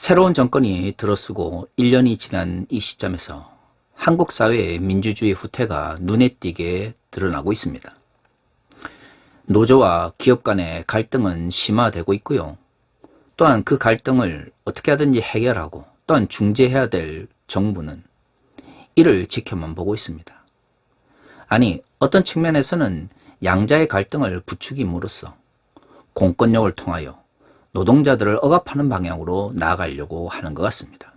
새로운 정권이 들어서고 1년이 지난 이 시점에서 한국 사회의 민주주의 후퇴가 눈에 띄게 드러나고 있습니다. 노조와 기업 간의 갈등은 심화되고 있고요. 또한 그 갈등을 어떻게 하든지 해결하고 또한 중재해야 될 정부는 이를 지켜만 보고 있습니다. 아니, 어떤 측면에서는 양자의 갈등을 부추김으로써 공권력을 통하여 노동자들을 억압하는 방향으로 나아가려고 하는 것 같습니다.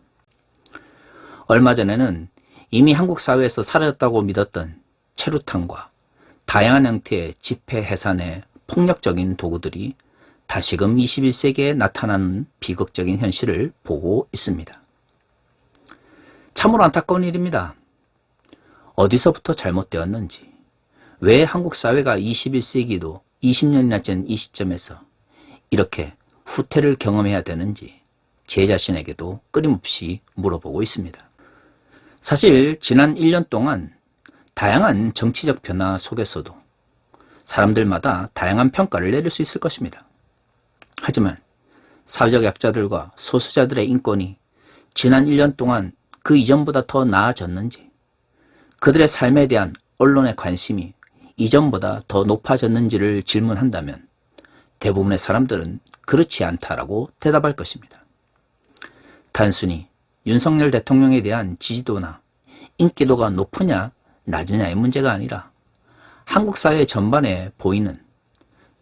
얼마 전에는 이미 한국 사회에서 사라졌다고 믿었던 체류탄과 다양한 형태의 집회 해산의 폭력적인 도구들이 다시금 21세기에 나타나는 비극적인 현실을 보고 있습니다. 참으로 안타까운 일입니다. 어디서부터 잘못되었는지, 왜 한국 사회가 21세기도 20년이나 전 이 시점에서 이렇게 후퇴를 경험해야 되는지 제 자신에게도 끊임없이 물어보고 있습니다. 사실 지난 1년 동안 다양한 정치적 변화 속에서도 사람들마다 다양한 평가를 내릴 수 있을 것입니다. 하지만 사회적 약자들과 소수자들의 인권이 지난 1년 동안 그 이전보다 더 나아졌는지, 그들의 삶에 대한 언론의 관심이 이전보다 더 높아졌는지를 질문한다면 대부분의 사람들은 그렇지 않다라고 대답할 것입니다. 단순히 윤석열 대통령에 대한 지지도나 인기도가 높으냐 낮으냐의 문제가 아니라 한국 사회 전반에 보이는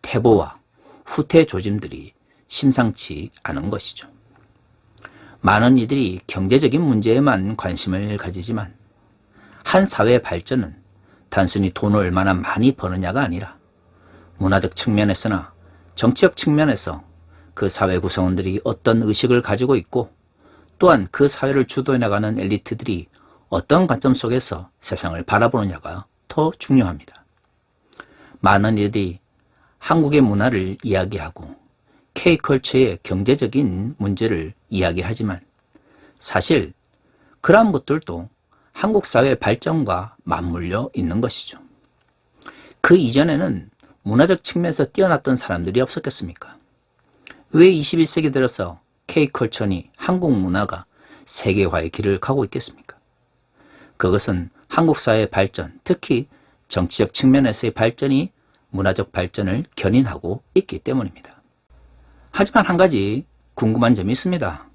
퇴보와 후퇴 조짐들이 심상치 않은 것이죠. 많은 이들이 경제적인 문제에만 관심을 가지지만 한 사회의 발전은 단순히 돈을 얼마나 많이 버느냐가 아니라 문화적 측면에서나 정치적 측면에서 그 사회 구성원들이 어떤 의식을 가지고 있고 또한 그 사회를 주도해 나가는 엘리트들이 어떤 관점 속에서 세상을 바라보느냐가 더 중요합니다. 많은 이들이 한국의 문화를 이야기하고 K컬처의 경제적인 문제를 이야기하지만 사실 그러한 것들도 한국 사회의 발전과 맞물려 있는 것이죠. 그 이전에는 문화적 측면에서 뛰어났던 사람들이 없었겠습니까? 왜 21세기 들어서 K컬처니 한국 문화가 세계화의 길을 가고 있겠습니까? 그것은 한국 사회의 발전, 특히 정치적 측면에서의 발전이 문화적 발전을 견인하고 있기 때문입니다. 하지만 한 가지 궁금한 점이 있습니다.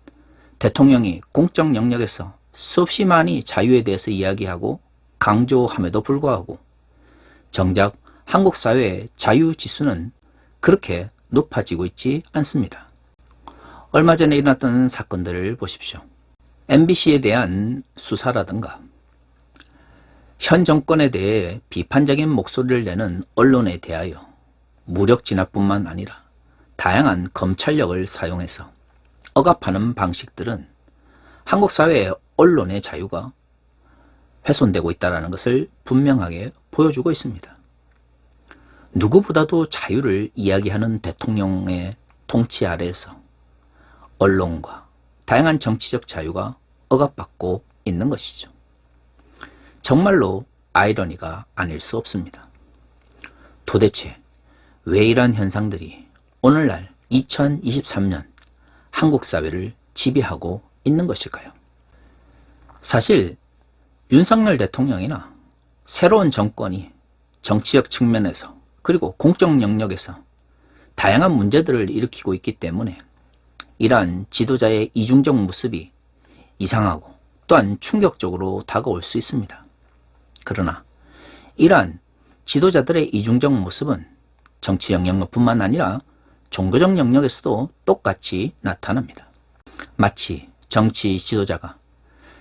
대통령이 공적 영역에서 수없이 많이 자유에 대해서 이야기하고 강조함에도 불구하고 정작 한국 사회의 자유 지수는 그렇게 높아지고 있지 않습니다. 얼마 전에 일어났던 사건들을 보십시오. MBC에 대한 수사라든가 현 정권에 대해 비판적인 목소리를 내는 언론에 대하여 무력 진압뿐만 아니라 다양한 검찰력을 사용해서 억압하는 방식들은 한국 사회의 언론의 자유가 훼손되고 있다는 것을 분명하게 보여주고 있습니다. 누구보다도 자유를 이야기하는 대통령의 통치 아래에서 언론과 다양한 정치적 자유가 억압받고 있는 것이죠. 정말로 아이러니가 아닐 수 없습니다. 도대체 왜 이러한 현상들이 오늘날 2023년 한국 사회를 지배하고 있는 것일까요? 사실 윤석열 대통령이나 새로운 정권이 정치적 측면에서 그리고 공적 영역에서 다양한 문제들을 일으키고 있기 때문에 이러한 지도자의 이중적 모습이 이상하고 또한 충격적으로 다가올 수 있습니다. 그러나 이러한 지도자들의 이중적 모습은 정치적 영역뿐만 아니라 종교적 영역에서도 똑같이 나타납니다. 마치 정치 지도자가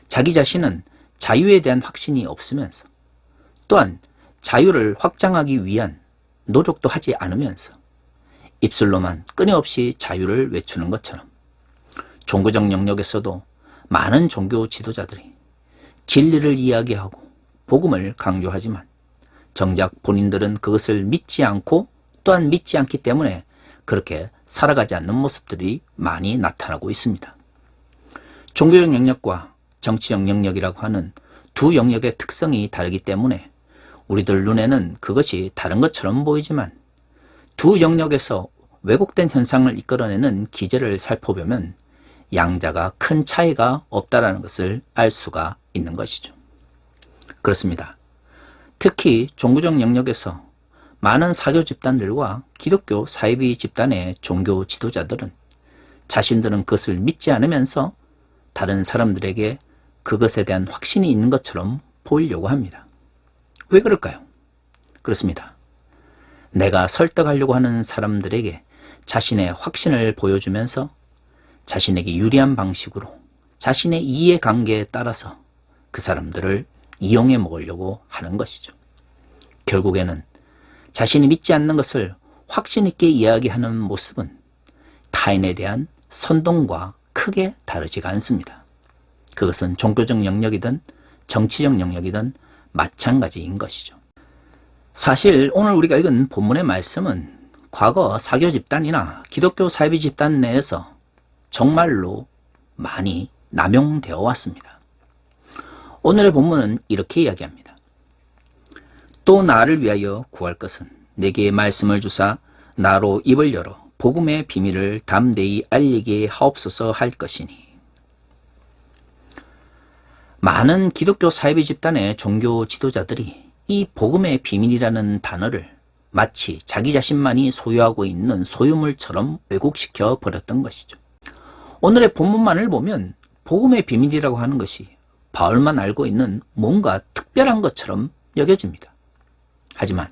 자기 자신은 자유에 대한 확신이 없으면서 또한 자유를 확장하기 위한 노력도 하지 않으면서 입술로만 끊임없이 자유를 외치는 것처럼 종교적 영역에서도 많은 종교 지도자들이 진리를 이야기하고 복음을 강조하지만 정작 본인들은 그것을 믿지 않고 또한 믿지 않기 때문에 그렇게 살아가지 않는 모습들이 많이 나타나고 있습니다. 종교적 영역과 정치적 영역이라고 하는 두 영역의 특성이 다르기 때문에 우리들 눈에는 그것이 다른 것처럼 보이지만 두 영역에서 왜곡된 현상을 이끌어내는 기제를 살펴보면 양자가 큰 차이가 없다라는 것을 알 수가 있는 것이죠. 그렇습니다. 특히 종교적 영역에서 많은 사교 집단들과 기독교 사이비 집단의 종교 지도자들은 자신들은 그것을 믿지 않으면서 다른 사람들에게 그것에 대한 확신이 있는 것처럼 보이려고 합니다. 왜 그럴까요? 그렇습니다. 내가 설득하려고 하는 사람들에게 자신의 확신을 보여주면서 자신에게 유리한 방식으로 자신의 이해관계에 따라서 그 사람들을 이용해 먹으려고 하는 것이죠. 결국에는 자신이 믿지 않는 것을 확신 있게 이야기하는 모습은 타인에 대한 선동과 크게 다르지가 않습니다. 그것은 종교적 영역이든 정치적 영역이든 마찬가지인 것이죠. 사실 오늘 우리가 읽은 본문의 말씀은 과거 사교 집단이나 기독교 사이비 집단 내에서 정말로 많이 남용되어 왔습니다. 오늘의 본문은 이렇게 이야기합니다. 또 나를 위하여 구할 것은 내게 말씀을 주사 나로 입을 열어 복음의 비밀을 담대히 알리게 하옵소서 할 것이니. 많은 기독교 사이비 집단의 종교 지도자들이 이 복음의 비밀이라는 단어를 마치 자기 자신만이 소유하고 있는 소유물처럼 왜곡시켜 버렸던 것이죠. 오늘의 본문만을 보면 복음의 비밀이라고 하는 것이 바울만 알고 있는 뭔가 특별한 것처럼 여겨집니다. 하지만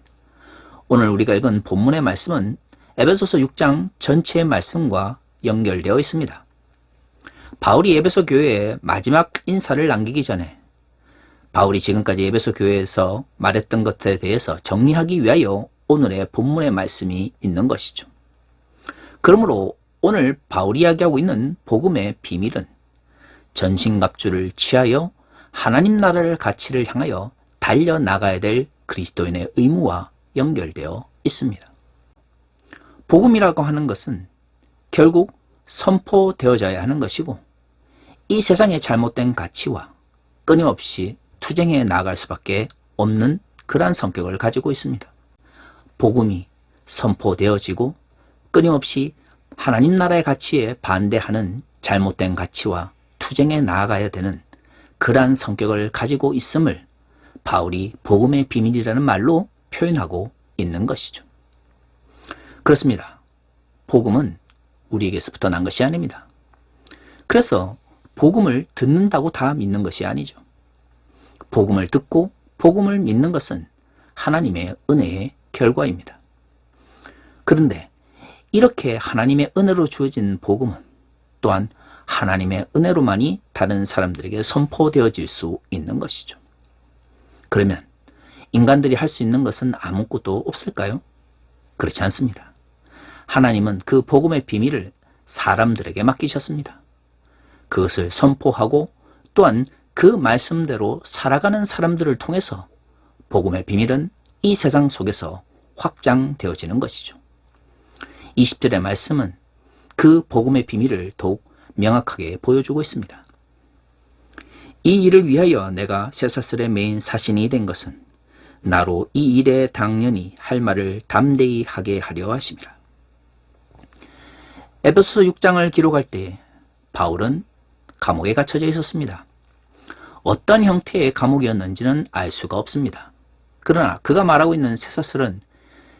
오늘 우리가 읽은 본문의 말씀은 에베소서 6장 전체의 말씀과 연결되어 있습니다. 바울이 에베소 교회에 마지막 인사를 남기기 전에 바울이 지금까지 에베소 교회에서 말했던 것에 대해서 정리하기 위하여 오늘의 본문의 말씀이 있는 것이죠. 그러므로 오늘 바울이 이야기하고 있는 복음의 비밀은 전신갑주를 취하여 하나님 나라를 가치를 향하여 달려나가야 될 그리스도인의 의무와 연결되어 있습니다. 복음이라고 하는 것은 결국 선포되어져야 하는 것이고 이 세상의 잘못된 가치와 끊임없이 투쟁해 나갈 수밖에 없는 그러한 성격을 가지고 있습니다. 복음이 선포되어지고 끊임없이 하나님 나라의 가치에 반대하는 잘못된 가치와 투쟁해 나아가야 되는 그러한 성격을 가지고 있음을 바울이 복음의 비밀이라는 말로 표현하고 있는 것이죠. 그렇습니다. 복음은 우리에게서부터 난 것이 아닙니다. 그래서 복음을 듣는다고 다 믿는 것이 아니죠. 복음을 듣고 복음을 믿는 것은 하나님의 은혜의 결과입니다. 그런데 이렇게 하나님의 은혜로 주어진 복음은 또한 하나님의 은혜로만이 다른 사람들에게 선포되어질 수 있는 것이죠. 그러면 인간들이 할 수 있는 것은 아무것도 없을까요? 그렇지 않습니다. 하나님은 그 복음의 비밀을 사람들에게 맡기셨습니다. 그것을 선포하고 또한 그 말씀대로 살아가는 사람들을 통해서 복음의 비밀은 이 세상 속에서 확장되어지는 것이죠. 20절의 말씀은 그 복음의 비밀을 더욱 명확하게 보여주고 있습니다. 이 일을 위하여 내가 쇠사슬에 매인 사신이 된 것은 나로 이 일에 당연히 할 말을 담대히 하게 하려 하심이라. 에베소서 6장을 기록할 때 바울은 감옥에 갇혀져 있었습니다. 어떤 형태의 감옥이었는지는 알 수가 없습니다. 그러나 그가 말하고 있는 쇠사슬은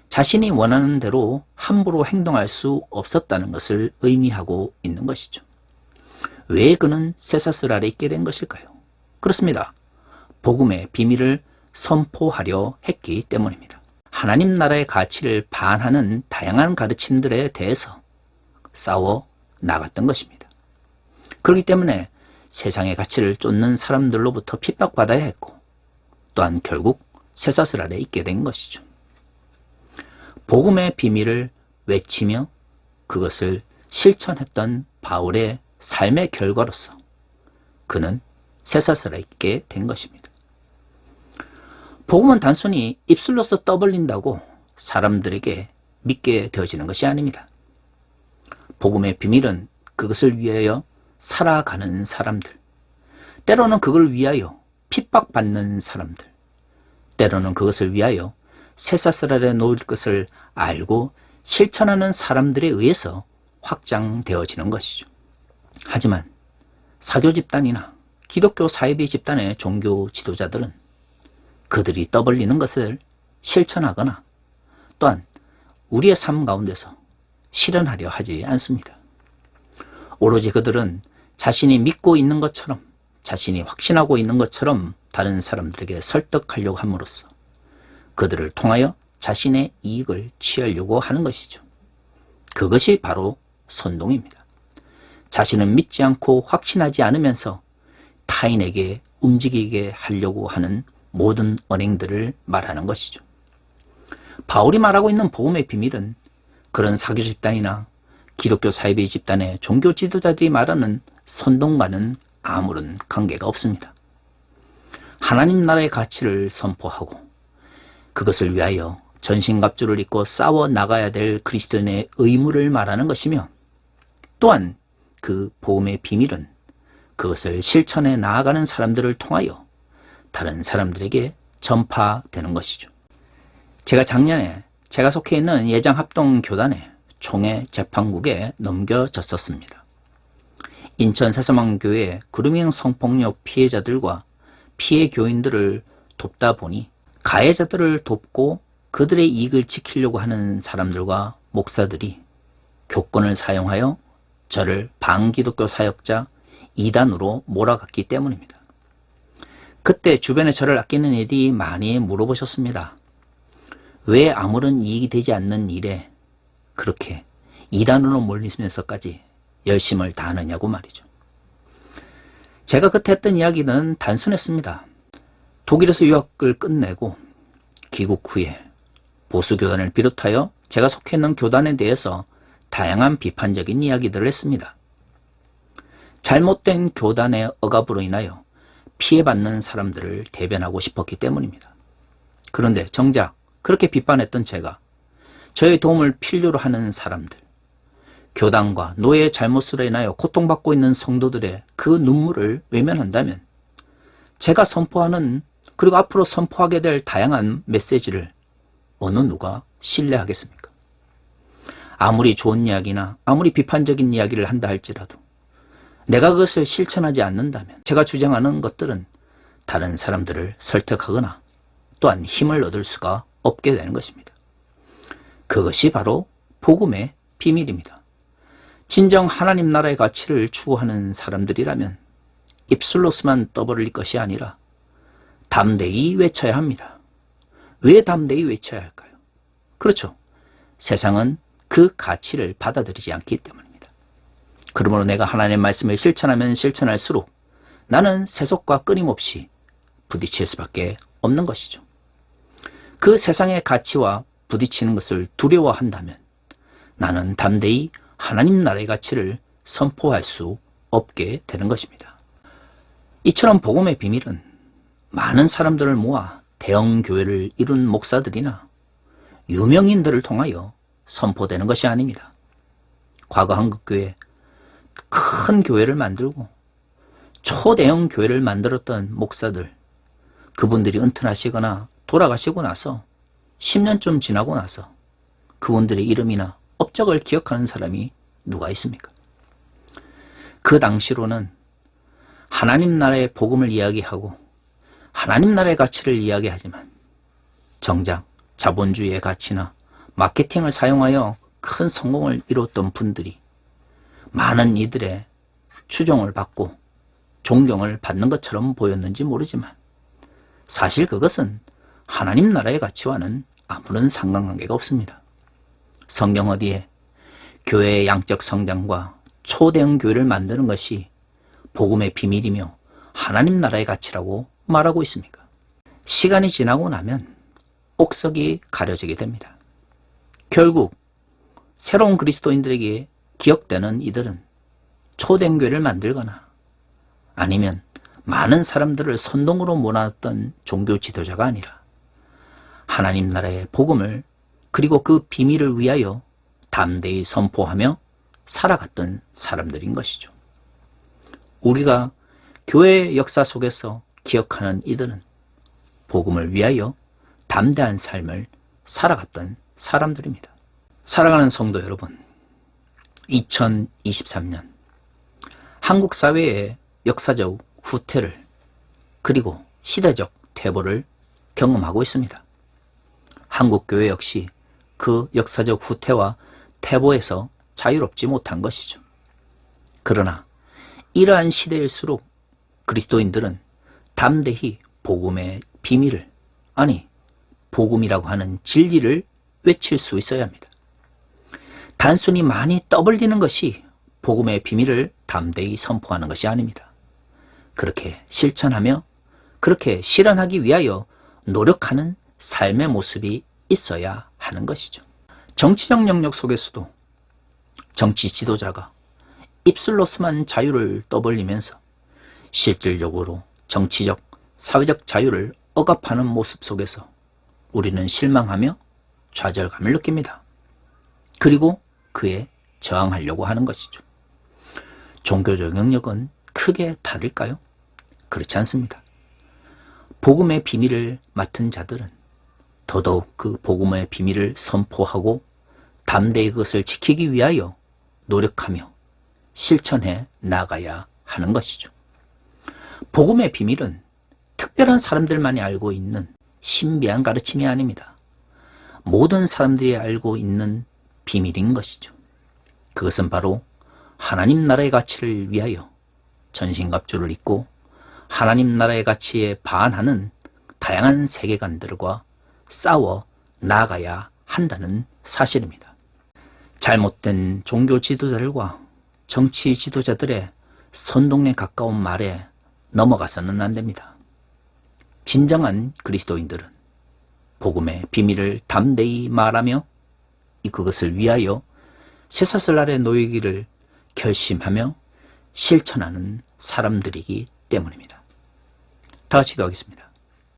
자신이 원하는 대로 함부로 행동할 수 없었다는 것을 의미하고 있는 것이죠. 왜 그는 쇠사슬 아래 있게 된 것일까요? 그렇습니다. 복음의 비밀을 선포하려 했기 때문입니다. 하나님 나라의 가치를 반하는 다양한 가르침들에 대해서 싸워 나갔던 것입니다. 그렇기 때문에 세상의 가치를 쫓는 사람들로부터 핍박받아야 했고 또한 결국 쇠사슬 아래 있게 된 것이죠. 복음의 비밀을 외치며 그것을 실천했던 바울의 삶의 결과로서 그는 쇠사슬에 있게 된 것입니다. 복음은 단순히 입술로서 떠벌린다고 사람들에게 믿게 되어지는 것이 아닙니다. 복음의 비밀은 그것을 위하여 살아가는 사람들, 때로는 그걸 위하여 핍박받는 사람들, 때로는 그것을 위하여 쇠사슬 아래 놓을 것을 알고 실천하는 사람들에 의해서 확장되어지는 것이죠. 하지만 사교 집단이나 기독교 사이비 집단의 종교 지도자들은 그들이 떠벌리는 것을 실천하거나 또한 우리의 삶 가운데서 실현하려 하지 않습니다. 오로지 그들은 자신이 믿고 있는 것처럼, 자신이 확신하고 있는 것처럼 다른 사람들에게 설득하려고 함으로써 그들을 통하여 자신의 이익을 취하려고 하는 것이죠. 그것이 바로 선동입니다. 자신은 믿지 않고 확신하지 않으면서 타인에게 움직이게 하려고 하는 모든 언행들을 말하는 것이죠. 바울이 말하고 있는 복음의 비밀은 그런 사교 집단이나 기독교 사이비 집단의 종교 지도자들이 말하는 선동과는 아무런 관계가 없습니다. 하나님 나라의 가치를 선포하고 그것을 위하여 전신갑주를 입고 싸워 나가야 될 그리스도인의 의무를 말하는 것이며, 또한 그 복음의 비밀은 그것을 실천해 나아가는 사람들을 통하여 다른 사람들에게 전파되는 것이죠. 제가 작년에 제가 속해 있는 예장합동교단의 총회 재판국에 넘겨졌었습니다. 인천 새서망교회 그루밍 성폭력 피해자들과 피해 교인들을 돕다 보니 가해자들을 돕고 그들의 이익을 지키려고 하는 사람들과 목사들이 교권을 사용하여 저를 반기독교 사역자 2단으로 몰아갔기 때문입니다. 그때 주변에 저를 아끼는 이들이 많이 물어보셨습니다. 왜 아무런 이익이 되지 않는 일에 그렇게 2단으로 몰리면서까지 열심을 다하느냐고 말이죠. 제가 그때 했던 이야기는 단순했습니다. 독일에서 유학을 끝내고 귀국 후에 보수교단을 비롯하여 제가 속해 있는 교단에 대해서 다양한 비판적인 이야기들을 했습니다. 잘못된 교단의 억압으로 인하여 피해받는 사람들을 대변하고 싶었기 때문입니다. 그런데 정작 그렇게 비판했던 제가 저의 도움을 필요로 하는 사람들, 교단과 노예의 잘못으로 인하여 고통받고 있는 성도들의 그 눈물을 외면한다면 제가 선포하는, 그리고 앞으로 선포하게 될 다양한 메시지를 어느 누가 신뢰하겠습니까? 아무리 좋은 이야기나 아무리 비판적인 이야기를 한다 할지라도 내가 그것을 실천하지 않는다면 제가 주장하는 것들은 다른 사람들을 설득하거나 또한 힘을 얻을 수가 없게 되는 것입니다. 그것이 바로 복음의 비밀입니다. 진정 하나님 나라의 가치를 추구하는 사람들이라면 입술로서만 떠벌릴 것이 아니라 담대히 외쳐야 합니다. 왜 담대히 외쳐야 할까요? 그렇죠. 세상은 그 가치를 받아들이지 않기 때문입니다. 그러므로 내가 하나님의 말씀을 실천하면 실천할수록 나는 세속과 끊임없이 부딪힐 수밖에 없는 것이죠. 그 세상의 가치와 부딪히는 것을 두려워한다면 나는 담대히 하나님 나라의 가치를 선포할 수 없게 되는 것입니다. 이처럼 복음의 비밀은 많은 사람들을 모아 대형 교회를 이룬 목사들이나 유명인들을 통하여 선포되는 것이 아닙니다. 과거 한국교회 큰 교회를 만들고 초대형 교회를 만들었던 목사들, 그분들이 은퇴하시거나 돌아가시고 나서 10년쯤 지나고 나서 그분들의 이름이나 업적을 기억하는 사람이 누가 있습니까? 그 당시로는 하나님 나라의 복음을 이야기하고 하나님 나라의 가치를 이야기하지만 정작 자본주의의 가치나 마케팅을 사용하여 큰 성공을 이뤘던 분들이 많은 이들의 추종을 받고 존경을 받는 것처럼 보였는지 모르지만 사실 그것은 하나님 나라의 가치와는 아무런 상관관계가 없습니다. 성경 어디에 교회의 양적 성장과 초대형 교회를 만드는 것이 복음의 비밀이며 하나님 나라의 가치라고 말하고 있습니까? 시간이 지나고 나면 옥석이 가려지게 됩니다. 결국 새로운 그리스도인들에게 기억되는 이들은 초대형 교회를 만들거나 아니면 많은 사람들을 선동으로 몰아넣었던 종교 지도자가 아니라 하나님 나라의 복음을 그리고 그 비밀을 위하여 담대히 선포하며 살아갔던 사람들인 것이죠. 우리가 교회의 역사 속에서 기억하는 이들은 복음을 위하여 담대한 삶을 살아갔던 사람들입니다. 사랑하는 성도 여러분, 2023년 한국 사회의 역사적 후퇴를 그리고 시대적 퇴보를 경험하고 있습니다. 한국교회 역시 그 역사적 후퇴와 퇴보에서 자유롭지 못한 것이죠. 그러나 이러한 시대일수록 그리스도인들은 담대히 복음의 비밀을, 아니 복음이라고 하는 진리를 외칠 수 있어야 합니다. 단순히 많이 떠벌리는 것이 복음의 비밀을 담대히 선포하는 것이 아닙니다. 그렇게 실천하며 그렇게 실현하기 위하여 노력하는 삶의 모습이 있어야 하는 것이죠. 정치적 영역 속에서도 정치 지도자가 입술로서만 자유를 떠벌리면서 실질적으로 정치적, 사회적 자유를 억압하는 모습 속에서 우리는 실망하며 좌절감을 느낍니다. 그리고 그에 저항하려고 하는 것이죠. 종교적 영역은 크게 다를까요? 그렇지 않습니다. 복음의 비밀을 맡은 자들은 더더욱 그 복음의 비밀을 선포하고 담대히 그것을 지키기 위하여 노력하며 실천해 나가야 하는 것이죠. 복음의 비밀은 특별한 사람들만이 알고 있는 신비한 가르침이 아닙니다. 모든 사람들이 알고 있는 비밀인 것이죠. 그것은 바로 하나님 나라의 가치를 위하여 전신갑주를 입고 하나님 나라의 가치에 반하는 다양한 세계관들과 싸워 나가야 한다는 사실입니다. 잘못된 종교 지도자들과 정치 지도자들의 선동에 가까운 말에 넘어가서는 안 됩니다. 진정한 그리스도인들은 복음의 비밀을 담대히 말하며 그것을 위하여 쇠사슬 아래 놓이기를 결심하며 실천하는 사람들이기 때문입니다. 다 같이 기도하겠습니다.